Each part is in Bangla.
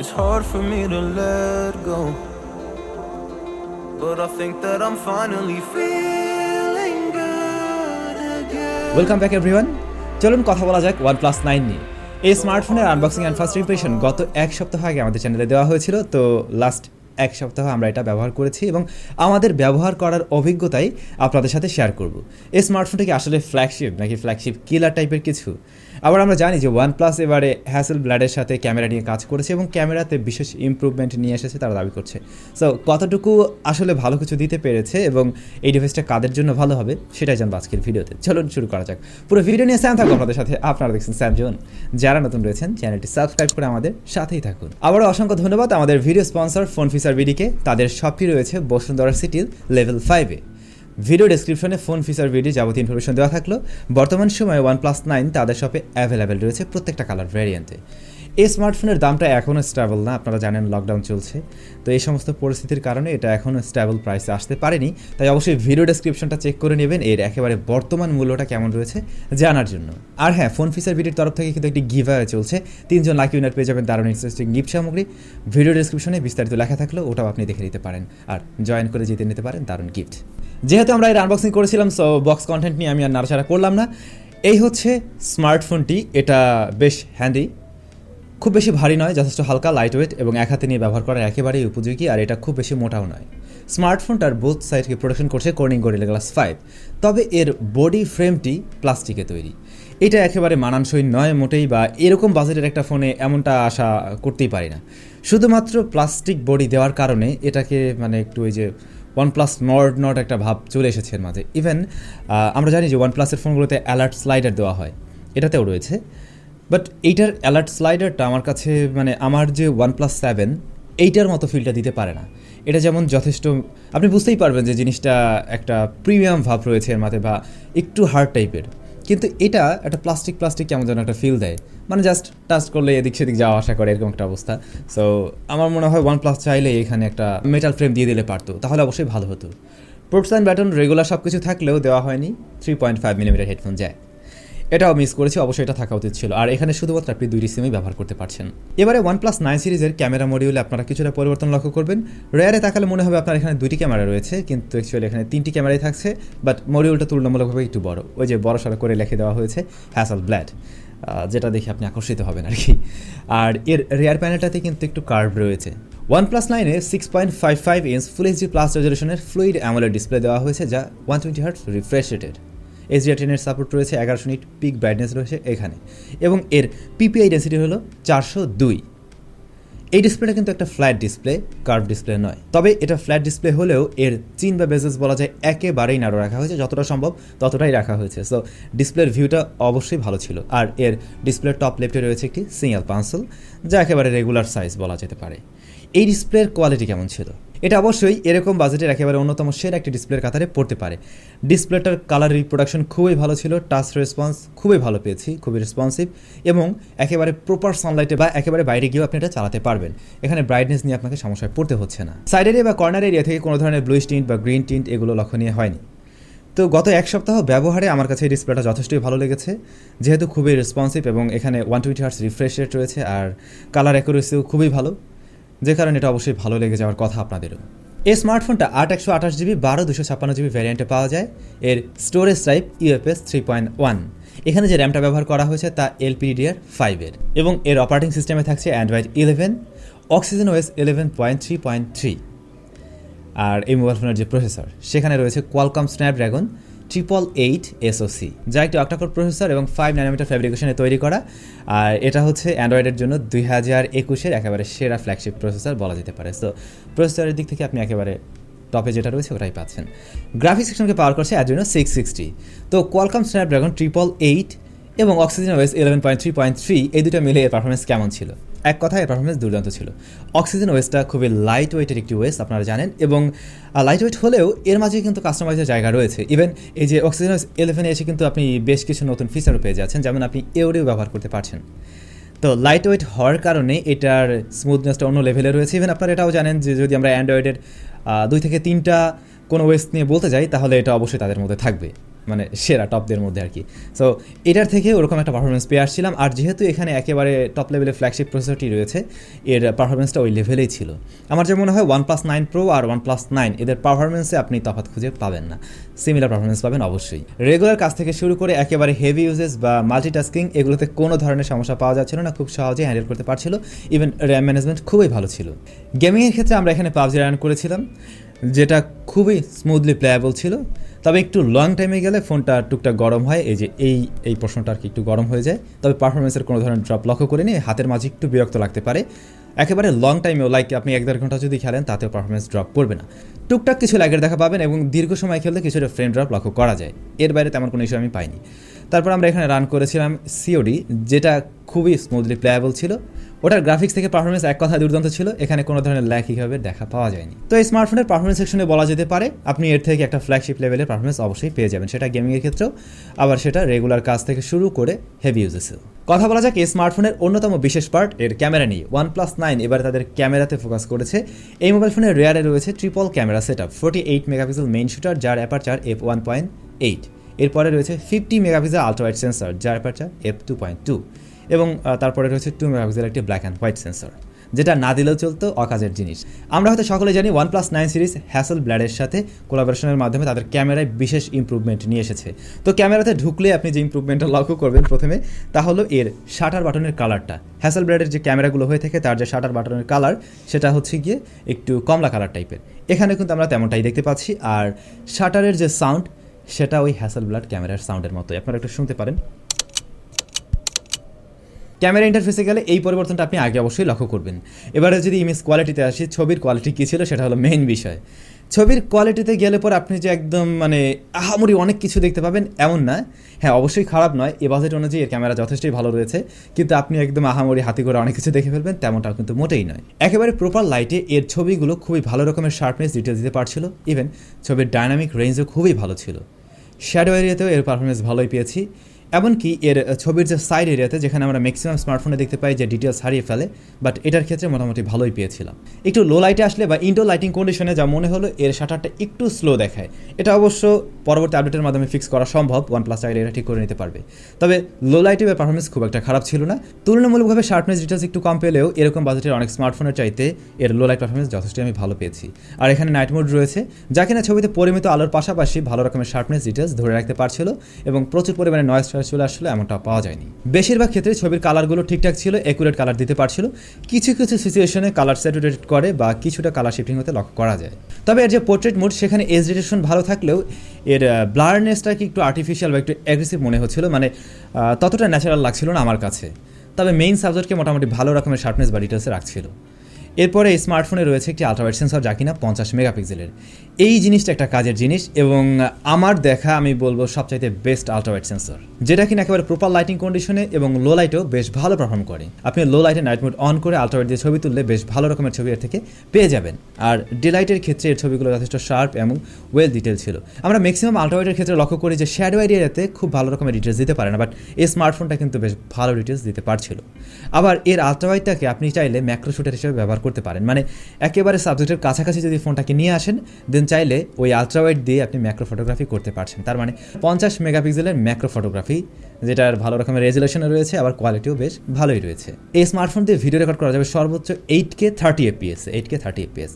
It's hard for me to let go, but I think that I'm finally feeling good again. Welcome back everyone. চলুন কথা বলা যাক OnePlus 9 নিয়ে। এই স্মার্টফোনের আনবক্সিং অ্যান্ড ফার্স্ট ইমপ্রেশন গত এক সপ্তাহ আগে আমাদের চ্যানেলে দেওয়া হয়েছিল। তো লাস্ট এক সপ্তাহ আমরা এটা ব্যবহার করেছি এবং আমাদের ব্যবহার করার অভিজ্ঞতাই আপনাদের সাথে শেয়ার করব। এই স্মার্টফোনটা কি আসলে ফ্ল্যাগশিপ নাকি ফ্ল্যাগশিপ কিলার টাইপের কিছু? আবার আমরা জানি যে OnePlus এবারে হ্যাসেলব্লাডের সাথে ক্যামেরা নিয়ে কাজ করেছে এবং ক্যামেরাতে বিশেষ ইমপ্রুভমেন্ট নিয়ে এসেছে তারা দাবি করছে। সো কতটুকু আসলে ভালো কিছু দিতে পেরেছে এবং এই ডিভাইসটা কাদের জন্য ভালো হবে সেটাই জানবো আজকের ভিডিওতে। চলুন শুরু করা যাক। পুরো ভিডিও নিয়ে স্যাম থাকবো আপনাদের সাথে। আপনারা দেখছেন SamZone। যারা নতুন রয়েছেন চ্যানেলটি সাবস্ক্রাইব করে আমাদের সাথেই থাকুন। আবারও অসংখ্য ধন্যবাদ আমাদের ভিডিও স্পন্সর ফোন ফিচার বিডিকে। তাদের শপটি রয়েছে বসুন্ধরা সিটির লেভেল 5-এ। ভিডিও ডেসক্রিপশনে ফোন ফিচার ভিডিও যাবতীয় ইনফরমেশন দেওয়া থাকলো। বর্তমান সময়ে OnePlus 9 তাদের শপে অ্যাভেলেবেল রয়েছে প্রত্যেকটা কালার ভ্যারিয়েন্টে। এই স্মার্টফোনের দামটা এখনও স্টেবল না, আপনারা জানেন লকডাউন চলছে। তো এই সমস্ত পরিস্থিতির কারণে এটা এখনও স্টেবল প্রাইসে আসতে পারেনি। তাই অবশ্যই ভিডিও ডেসক্রিপশনটা চেক করে নেবেন এর একেবারে বর্তমান মূল্যটা কেমন রয়েছে জানার জন্য। আর হ্যাঁ, ফোন ফিচার ভিডিওর তরফ থেকে কিন্তু একটি গিভঅ্যাওয়ে চলছে। 3 জন লাকি উইনার পেয়ে যাবেন দারুণ ইন্টারেস্টিং গিফট সামগ্রী। ভিডিও ডেসক্রিপশনে বিস্তারিত লেখা থাকলো, ওটাও আপনি দেখে নিতে পারেন আর জয়েন করে জিতে নিতে পারেন দারুণ গিফট। যেহেতু আমরা এর আনবক্সিং করেছিলাম, সো বক্স কন্টেন্ট নিয়ে আমি আর নাড়াচাড়া করলাম না। এই হচ্ছে স্মার্টফোনটি। এটা বেশ হ্যান্ডি, খুব বেশি ভারী নয়, যথেষ্ট হালকা, লাইট ওয়েট এবং এক হাতে নিয়ে ব্যবহার করার একেবারেই উপযোগী। আর এটা খুব বেশি মোটাও নয়। স্মার্টফোনটার বোথ সাইডকে প্রোটেকশন করছে কর্নিং গরিলা গ্লাস 5। তবে এর বডি ফ্রেমটি প্লাস্টিকে তৈরি। এটা একেবারে মানানসই নয় মোটেই, বা এরকম বাজেটের একটা ফোনে এমনটা আশা করতেই পারি না। শুধুমাত্র প্লাস্টিক বডি দেওয়ার কারণে এটাকে মানে একটু ওই যে OnePlus নট একটা ভাব চলে এসেছে এর মাঝে। ইভেন আমরা জানি যে OnePlus-এর ফোনগুলোতে অ্যালার্ট স্লাইডার দেওয়া হয়, এটাতেও রয়েছে। বাট এইটার অ্যালার্ট স্লাইডারটা আমার কাছে মানে আমার যে OnePlus 7 এইটার মতো ফিলটা দিতে পারে না। এটা যেমন যথেষ্ট, আপনি বুঝতেই পারবেন যে জিনিসটা একটা প্রিমিয়াম ভাব রয়েছে এর মাঝে বা একটু হার্ড টাইপের, কিন্তু এটা একটা প্লাস্টিক কেমন যেন একটা ফিল দেয়, মানে জাস্ট টাচ করলে এদিক সেদিক যাওয়া আসা করে এরকম একটা অবস্থা। সো আমার মনে হয় OnePlus চাইলে এখানে একটা মেটাল ফ্রেম দিয়ে দিলে পারতো, তাহলে অবশ্যই ভালো হতো। পোর্ট সাইন ব্যাটন রেগুলার সব কিছু থাকলেও দেওয়া হয়নি। 3.5mm হেডফোন জ্যাক, এটাও মিস করেছি, অবশ্যই এটা থাকা উচিত ছিল। আর এখানে শুধুমাত্র আপনি 2টি সিমই ব্যবহার করতে পারছেন। এবারে OnePlus 9 সিরিজের ক্যামেরা মডিউলে আপনারা কিছুটা পরিবর্তন লক্ষ্য করবেন। রেয়ারে তাকালে মনে হবে আপনার এখানে 2টি ক্যামেরা রয়েছে, কিন্তু অ্যাকচুয়ালি এখানে 3টি ক্যামেরাই থাকছে। বাট মডিউলটা তুলনামূলকভাবে একটু বড়, ওই যে বড়সড় করে লিখে দেওয়া হয়েছে হ্যাসেলব্লাড, যেটা দেখে আপনি আকর্ষিত হবেন আর কি। আর এর রেয়ার প্যানেলটাতে কিন্তু একটু কার্ভ রয়েছে। OnePlus 9-এ 6.55 ইঞ্চ ফুল এইচডি প্লাস রেজলিউশনের ফ্লুইড অ্যামোলেড ডিসপ্লে দেওয়া হয়েছে, যা 120 Hz রিফ্রেশ রেটেড। HDR10-এর সাপোর্ট রয়েছে, 1100 নিট পিক ব্রাইটনেস রয়েছে এখানে, এবং এর পিপিআই ডেন্সিটি হলো 402। এই ডিসপ্লেটা কিন্তু একটা ফ্ল্যাট ডিসপ্লে, কার্ভ ডিসপ্লে নয়। তবে এটা ফ্ল্যাট ডিসপ্লে হলেও এর চিন বা বেজেস বলা যায় একেবারেই নাড়ো রাখা হয়েছে, যতটা সম্ভব ততটাই রাখা হয়েছে। সো ডিসপ্লের ভিউটা অবশ্যই ভালো ছিল। আর এর ডিসপ্লের টপ লেফটে রয়েছে একটি সিঙ্গেল পানসেল, যা একেবারে রেগুলার সাইজ বলা যেতে পারে। এই ডিসপ্লের কোয়ালিটি কেমন ছিল? এটা অবশ্যই এরকম বাজেটের একেবারে অন্যতম সেরা একটি ডিসপ্লের কাতারে পড়তে পারে। ডিসপ্লেটার কালার রিপ্রোডাকশন খুবই ভালো ছিল, টাচ রেসপন্স খুবই ভালো পেয়েছি, খুবই রেসপন্সিভ, এবং একেবারে প্রপার সানলাইটে বা একেবারে বাইরে গিয়েও আপনি এটা চালাতে পারবেন। এখানে ব্রাইটনেস নিয়ে আপনাকে সমস্যায় পড়তে হচ্ছে না। সাইড এরিয়া বা কর্নার এরিয়া থেকে কোনো ধরনের ব্লুইশ টিন্ট বা গ্রিন টিন্ট এগুলো লক্ষণীয় হয়নি। তো গত এক সপ্তাহ ব্যবহারে আমার কাছে এই ডিসপ্লেটা যথেষ্টই ভালো লেগেছে, যেহেতু খুবই রেসপন্সিভ এবং এখানে 120 Hz রিফ্রেশ রেট রয়েছে আর কালার অ্যাকুরেসিও খুবই ভালো, যে কারণে এটা অবশ্যই ভালো লেগে যাওয়ার কথা আপনাদেরও। এই স্মার্টফোনটা 8/128GB 12/256GB ভ্যারিয়েন্টে পাওয়া যায়। এর স্টোরেজ টাইপ UFS 3.1। এখানে যে র্যামটা ব্যবহার করা হয়েছে তা LPDDR5-এর, এবং এর অপারেটিং সিস্টেমে থাকছে Android 11, OxygenOS 11.3.3। আর এই মোবাইল ফোনের যে প্রসেসর, সেখানে রয়েছে Qualcomm Snapdragon 888 SoC, যা একটি অক্টাকোর প্রসেসর এবং 5nm ফ্যাব্রিকেশনে তৈরি করা। আর এটা হচ্ছে অ্যান্ড্রয়েডের জন্য 2021-এর একেবারে সেরা ফ্ল্যাগশিপ প্রসেসর বলা যেতে পারে। সো প্রসেসরের দিক থেকে আপনি একেবারে টপে যেটা রয়েছে ওটাই পাচ্ছেন। গ্রাফিক্স সেকশনকে পাওয়ার করছে Adreno 660। তো Qualcomm Snapdragon 888 এবং OxygenOS 11.3.3 এই দুটো মিলে এর পারফরমেন্স কেমন ছিল? এক কথায় এর পারফরমেন্স দুর্দান্ত ছিল। OxygenOS-টা খুবই লাইট ওয়েটের একটি ওয়েস, আপনারা জানেন, এবং লাইট ওয়েট হলেও এর মাঝে কিন্তু কাস্টমাইজের জায়গা রয়েছে। ইভেন এই যে OxygenOS 11-এ এসে কিন্তু আপনি বেশ কিছু নতুন ফিচারও পেয়ে যাচ্ছেন, যেমন আপনি এওরিও ব্যবহার করতে পারছেন। তো লাইট ওয়েট হওয়ার কারণে এটার স্মুথনেসটা অন্য লেভেলে রয়েছে। ইভেন আপনারা এটাও জানেন যে যদি আমরা অ্যান্ড্রয়েডের 2 থেকে 3টা কোনো ওয়েস নিয়ে বলতে যাই, তাহলে এটা অবশ্যই তাদের মধ্যে থাকবে। মানে সেরা টপদের মধ্যে আর কি। সো এটার থেকে ওরকম একটা পারফরমেন্স পেয়ে আসছিলাম, আর যেহেতু এখানে একেবারে টপ লেভেলের ফ্ল্যাগশিপ প্রসেসরটি রয়েছে, এর পারফরমেন্সটা ওই লেভেলেই ছিল। আমার যে মনে হয় OnePlus 9 Pro আর OnePlus 9 এদের পারফরমেন্সে আপনি তফাৎ খুঁজে পাবেন না, সিমিলার পারফরমেন্স পাবেন অবশ্যই। রেগুলার কাজ থেকে শুরু করে একেবারে হেভি ইউজেস বা মাল্টিটাস্কিং এগুলোতে কোনো ধরনের সমস্যা পাওয়া যাচ্ছিল না, খুব সহজেই হ্যান্ডেল করতে পারছিল। ইভেন র্যাম ম্যানেজমেন্ট খুবই ভালো ছিল। গেমিংয়ের ক্ষেত্রে আমরা এখানে PUBG রান করেছিলাম, যেটা খুবই স্মুথলি প্লেয়াবল ছিল। তবে একটু লং টাইমে গেলে ফোনটা টুকটাক গরম হয়, এই যে এই প্রশ্নটা আর কি একটু গরম হয়ে যায়। তবে পারফরমেন্সের কোনো ধরনের ড্রপ লক্ষ্য করিনি, হাতের মাঝে একটু বিরক্ত লাগতে পারে। একেবারে লং টাইমেও লাইক আপনি 1-1.5 ঘন্টা যদি খেলেন তাতেও পারফরমেন্স ড্রপ করবে না, টুকটাক কিছু ল্যাগের দেখা পাবেন এবং দীর্ঘ সময় খেললে কিছুটা ফ্রেম ড্রপ লক্ষ্য করা যায়। এর বাইরে তেমন কোনো ইস্যু আমি পাইনি। তারপর আমরা এখানে রান করেছিলাম COD, যেটা খুবই স্মুথলি প্লেয়াবল ছিল। ওটার গ্রাফিক্স থেকে পারফরমেন্স এক কথায় দুর্দান্ত ছিল, এখানে কোনো ধরনের ল্যাগ হিসাবে দেখা পাওয়া যায়নি। তো এই স্মার্টফোনের পারফরমেন্স সেকশনে বলা যেতে পারে আপনি এর থেকে একটা ফ্ল্যাগশিপ লেভেলের পারফরমেন্স অবশ্যই পেয়ে যাবেন, সেটা গেমিংয়ের ক্ষেত্রেও, আবার সেটা রেগুলার কাজ থেকে শুরু করে হেভি ইউজেসেও। কথা বলা যাক এই স্মার্টফোনের অন্যতম বিশেষ পার্ট এর ক্যামেরা নিয়ে। OnePlus 9 এবার তাদের ক্যামেরাতে ফোকাস করেছে। এই মোবাইল ফোনের রেয়ারে রয়েছে triple camera setup, 48 megapixel main shooter যার অ্যাপারচার f1.8, এরপরে রয়েছে 50 মেগাপিক্সেল আলট্রাওয়াইড সেন্সর যার অ্যাপারচার f2.2, এবং তারপরে রয়েছে 2 মেগাপিক্সেল একটি ব্ল্যাক অ্যান্ড হোয়াইট সেন্সর, যেটা না দিলেও চলতো, অকাজের জিনিস। আমরা হয়তো সকলে জানি OnePlus 9 সিরিজ হ্যাসেলব্লাডের সাথে কোলাবোরেশনের মাধ্যমে তাদের ক্যামেরায় বিশেষ ইমপ্রুভমেন্ট নিয়ে এসেছে। তো ক্যামেরাতে ঢুকলে আপনি যে ইমপ্রুভমেন্টটা লক্ষ্য করবেন প্রথমে, তা হলো এর শাটার বাটনের কালারটা। হ্যাসেলব্লাডের যে ক্যামেরাগুলো হয়ে থাকে তার যে শাটার বাটনের কালার সেটা হচ্ছে গিয়ে একটু কমলা কালার টাইপের, এখানে কিন্তু আমরা তেমনটাই দেখতে পাচ্ছি। আর শাটারের যে সাউন্ড সেটা ওই হ্যাসেলব্লাড ক্যামেরার সাউন্ডের মতোই, আপনারা একটু শুনতে পারেন। ক্যামেরা ইন্টারফেসে গেলে এই পরিবর্তনটা আপনি আগে অবশ্যই লক্ষ্য করবেন। এবারে যদি ইমেজ কোয়ালিটিতে আসি, ছবির কোয়ালিটি কী ছিল সেটা হলো মেইন বিষয়। ছবির কোয়ালিটিতে গেলে পর আপনি যে একদম মানে আহামরি অনেক কিছু দেখতে পাবেন এমন না। হ্যাঁ, অবশ্যই খারাপ নয়, এ বাজেট অনুযায়ী এর ক্যামেরা যথেষ্টই ভালো রয়েছে, কিন্তু আপনি একদম আহামরি হাতি করে অনেক কিছু দেখে ফেলবেন তেমনটাও কিন্তু মোটেই নয়। একেবারে প্রপার লাইটে এর ছবিগুলো খুবই ভালো রকমের শার্পনেস ডিটেলস দিতে পারছিল। ইভেন ছবির ডাইনামিক রেঞ্জও খুবই ভালো ছিল। শ্যাডো এরিয়াতেও এর পারফরমেন্স ভালোই পেয়েছি। এমনকি এর ছবির যে সাইড এরিয়াতে, যেখানে আমরা ম্যাক্সিমাম স্মার্টফোনে দেখতে পাই যে ডিটেলস হারিয়ে ফেলে, বাট এটার ক্ষেত্রে মোটামুটি ভালোই পেয়েছিলাম। একটু লো লাইটে আসলে বা ইনডোর লাইটিং কন্ডিশনে যা মনে হলো এর শাটারটা একটু স্লো দেখায়। এটা অবশ্য পরবর্তী আপডেটের মাধ্যমে ফিক্স করা সম্ভব, OnePlus চাইলে এটা ঠিক করে নিতে পারবে। তবে লো লাইটে পারফরমেন্স খুব একটা খারাপ ছিল না। তুলনামূলকভাবে শার্পনেস ডিটেলস একটু কম পেলেও এরকম বাজেটের অনেক স্মার্টফোনের চাইতে এর লো লাইট পারফরমেন্স যথেষ্ট আমি ভালো পেয়েছি। আর এখানে নাইট মোড রয়েছে, যা কিনা ছবিতে পরিমিত আলোর পাশাপাশি ভালো রকমের শার্পনেস ডিটেলস ধরে রাখতে পারছিল এবং প্রচুর পরিমাণে নয়েজ চলে আসলে এমনটা পাওয়া যায়নি। বেশিরভাগ ক্ষেত্রে ছবির কালারগুলো ঠিকঠাক ছিল, অ্যাকুরেট কালার দিতে পারছিল। কিছু কিছু সিচুয়েশনে কালার স্যাচুরেটেড করে বা কিছুটা কালার শিফটিং হতে লক্ষ্য করা যায়। তবে এর যে পোর্ট্রেট মোড সেখানে এজ রেজোলিউশন ভালো থাকলেও এর ব্লারনেসটা কি একটু আর্টিফিশিয়াল বা একটু অ্যাগ্রেসিভ মনে হচ্ছিল, মানে ততটা ন্যাচারাল লাগছিল না আমার কাছে। তবে মেইন সাবজেক্টকে মোটামুটি ভালো রকমের শার্পনেস বা ডিটেলসে রাখছিল। এরপরে এই স্মার্টফোনে রয়েছে একটি আলট্রাওয়াইড সেন্সর যা কিনা 50 মেগাপিক্সেলের। এই জিনিসটা একটা কাজের জিনিস এবং আমার দেখা আমি বলবো সবচাইতে বেস্ট আলট্রাওয়াইড সেন্সর, যেটা কিনা একেবারে প্রপার লাইটিং কন্ডিশনে এবং লো লাইটেও বেশ ভালো পারফর্ম করে। আপনি লো লাইটে নাইট মোড অন করে আলট্রাওয়াইড দিয়ে ছবি তুললে বেশ ভালো রকমের ছবি এর থেকে পেয়ে যাবেন। আর ডিলাইটের ক্ষেত্রে এর ছবিগুলো যথেষ্ট শার্প এবং ওয়েল ডিটেল ছিল। আমরা ম্যাক্সিমাম আলট্রাওয়াইডের ক্ষেত্রে লক্ষ্য করি যে শ্যাডো এরিয়াতে খুব ভালো রকমের ডিটেলস দিতে পারে না, বাট এই স্মার্টফোনটা কিন্তু বেশ ভালো ডিটেলস দিতে পারছিল। আবার এর আলট্রাওয়াইডটাকে আপনি চাইলে ম্যাক্রো শুটার হিসেবে ব্যবহার করতে পারেন, মানে একেবারে সাবজেক্টের কাছাকাছি যদি ফোনটাকে নিয়ে আসেন দেন চাইলে ওই আলট্রাওয়াইড দিয়ে আপনি ম্যাক্রো ফটোগ্রাফি করতে পারছেন। তার মানে 50 মেগাপিক্সেলের ম্যাক্রো ফটোগ্রাফি, যেটার ভালো রকমের রেজুলেশনে রয়েছে, আবার কোয়ালিটিও বেশ ভালোই রয়েছে। এই স্মার্টফোন দিয়ে ভিডিও রেকর্ড করা যাবে সর্বোচ্চ 8K 30 FPS।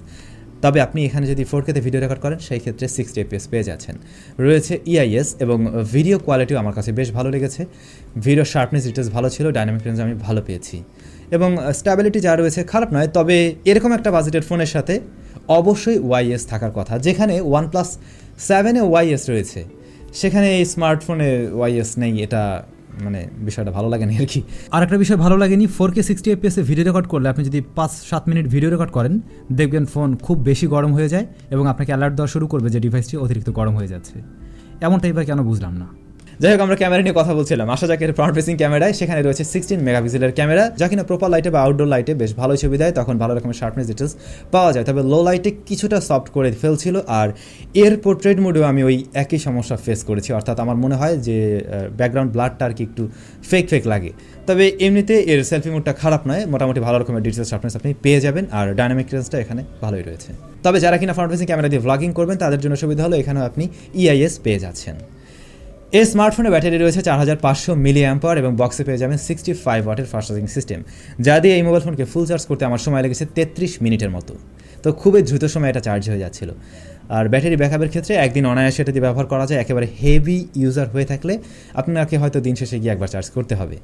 তবে আপনি এখানে যদি 4Kতে ভিডিও রেকর্ড করেন সেই ক্ষেত্রে 60 FPS পেয়ে যাচ্ছেন। রয়েছে EIS এবং ভিডিও কোয়ালিটিও আমার কাছে বেশ ভালো লেগেছে। ভিডিও শার্পনেস ডিটেলস ভালো ছিল, ডাইনামিক রেঞ্জ আমি ভালো পেয়েছি এবং স্ট্যাবিলিটি যা রয়েছে খারাপ নয়। তবে এরকম একটা বাজেটের ফোনের সাথে অবশ্যই ওয়াইএস থাকার কথা, যেখানে OnePlus 7-এ ওয়াইএস রয়েছে সেখানে এই স্মার্টফোনে ওয়াইএস নেই, এটা মানে বিষয়টা ভালো লাগেনি আর কি। আর একটা বিষয় ভালো লাগেনি, 4K 60 FPS ভিডিও রেকর্ড করলে আপনি যদি 5-7 মিনিট ভিডিও রেকর্ড করেন দেখবেন ফোন খুব বেশি গরম হয়ে যায় এবং আপনাকে অ্যালার্ট দেওয়া শুরু করবে যে ডিভাইসটি অতিরিক্ত গরম হয়ে যাচ্ছে। এমনটাই বা কেন বুঝলাম না। যাই হোক, আমরা ক্যামেরা নিয়ে কথা বলছিলাম। আসা যাক এর ফ্রন্ট ফেসিং ক্যামেরায়, সেখানে রয়েছে 16 মেগাপিক্সেলের ক্যামেরা, যা কিনা প্রপার লাইটে বা আউটডোর লাইটে বেশ ভালো ছবি দেয়, তখন ভালো রকমের শার্পনেস ডিটেলস পাওয়া যায়। তবে লো লাইটে কিছুটা সফট করে ফেলছিল। আর এর পোর্ট্রেট মোডেও আমি ওই একই সমস্যা ফেস করেছি, অর্থাৎ আমার মনে হয় যে ব্যাকগ্রাউন্ড ব্লারটা আর কি একটু ফেক লাগে। তবে এমনিতে এর সেলফি মোডটা খারাপ নয়, মোটামুটি ভালো রকমের ডিটেলস শার্পনেস আপনি পেয়ে যাবেন, আর ডাইনামিক রেঞ্জটা এখানে ভালোই রয়েছে। তবে যারা কিনা ফ্রন্ট ফেসিং ক্যামেরা দিয়ে ভ্লগিং করবেন তাদের জন্য সুবিধা হলো এখানেও আপনি EIS পেয়ে যাচ্ছেন। এই স্মার্টফোনে ব্যাটারি রয়েছে 4500 মিলি অ্যাম্পার এবং বক্সে পেয়ে যাবেন 65 ওয়াটের ফাস্ট চার্জিং সিস্টেম, যা দিয়ে এই মোবাইল ফোনকে ফুল চার্জ করতে আমার সময় লেগেছে 33 মিনিটের মতো। তো খুবই দ্রুত সময় এটা চার্জ হয়ে যাচ্ছিল। আর ব্যাটারি ব্যাকআপের ক্ষেত্রে একদিন অনায়াসে এটা দিয়ে ব্যবহার করা যায়। একেবারে হেভি ইউজার হয়ে থাকলে আপনাকে হয়তো দিন শেষে গিয়ে একবার চার্জ করতে হবে,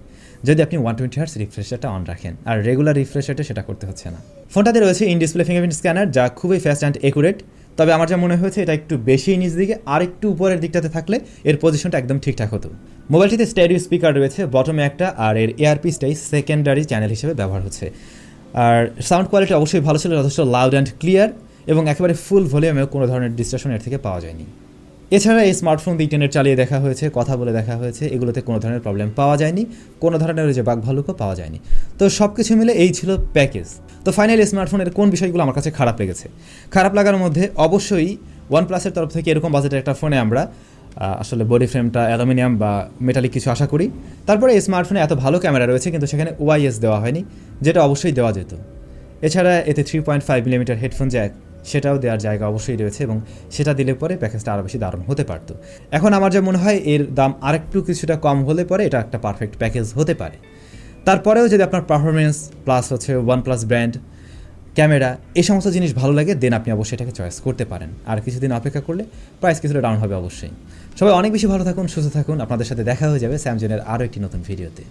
যদি আপনি 120 হার্টজ রিফ্রেশ রেটটা অন রাখেন। আর রেগুলার রিফ্রেশ রেটে সেটা করতে হচ্ছে না। ফোনটাতে রয়েছে ইন ডিসপ্লে ফিঙ্গারপ্রিন্ট স্ক্যানার, যা খুবই ফাস্ট অ্যান্ড একুরেট। তবে আমার যা মনে হয়েছে এটা একটু বেশি নিচ দিকে, আর একটু উপরের দিকটাতে থাকলে এর পজিশনটা একদম ঠিকঠাক হতো। মোবাইলটিতে স্টেরিও স্পিকার রয়েছে বটমে একটা, আর এর এয়ারপিসটাই সেকেন্ডারি চ্যানেল হিসেবে ব্যবহার হচ্ছে। আর সাউন্ড কোয়ালিটি অবশ্যই ভালো ছিল, যথেষ্ট লাউড অ্যান্ড ক্লিয়ার এবং একেবারে ফুল ভলিউমেও কোনো ধরনের ডিস্ট্রাকশন এর থেকে পাওয়া যায়নি। এছাড়া এই স্মার্টফোন দিয়ে ইন্টারনেট চালিয়ে দেখা হয়েছে, কথা বলে দেখা হয়েছে, এগুলোতে কোনো ধরনের প্রবলেম পাওয়া যায়নি, কোনো ধরনের যে বাগ ভালুকও পাওয়া যায়নি। তো সব কিছু মিলে এই ছিল প্যাকেজ। তো ফাইনালি স্মার্টফোনের কোন বিষয়গুলো আমার কাছে খারাপ লেগেছে? খারাপ লাগার মধ্যে অবশ্যই OnePlus-এর তরফ থেকে এরকম বাজেটের একটা ফোনে আমরা আসলে বডি ফ্রেমটা অ্যালুমিনিয়াম বা মেটালিক কিছু আশা করি। তারপরে এই স্মার্টফোনে এত ভালো ক্যামেরা রয়েছে, কিন্তু সেখানে ওআইএস দেওয়া হয়নি, যেটা অবশ্যই দেওয়া যেত। এছাড়া এতে 3.5 মিলিমিটার হেডফোন জ্যাক, সেটাও দেওয়ার জায়গা অবশ্যই রয়েছে এবং সেটা দিলে পরে প্যাকেজটা আরও বেশি দারুণ হতে পারত। এখন আমার যা মনে হয় এর দাম আরেকটু কিছুটা কম হলে পরে এটা একটা পারফেক্ট প্যাকেজ হতে পারে। তারপরেও যদি আপনার পারফরমেন্স প্লাস হচ্ছে OnePlus ব্র্যান্ড, ক্যামেরা, এই সমস্ত জিনিস ভালো লাগে, দেন আপনি অবশ্যই এটাকে চয়েস করতে পারেন। আর কিছুদিন অপেক্ষা করলে প্রাইস কিছুটা ডাউন হবে অবশ্যই। সবাই অনেক বেশি ভালো থাকুন, সুস্থ থাকুন। আপনাদের সাথে দেখা হয়ে যাবে স্যামজনের আরও একটি নতুন ভিডিওতে।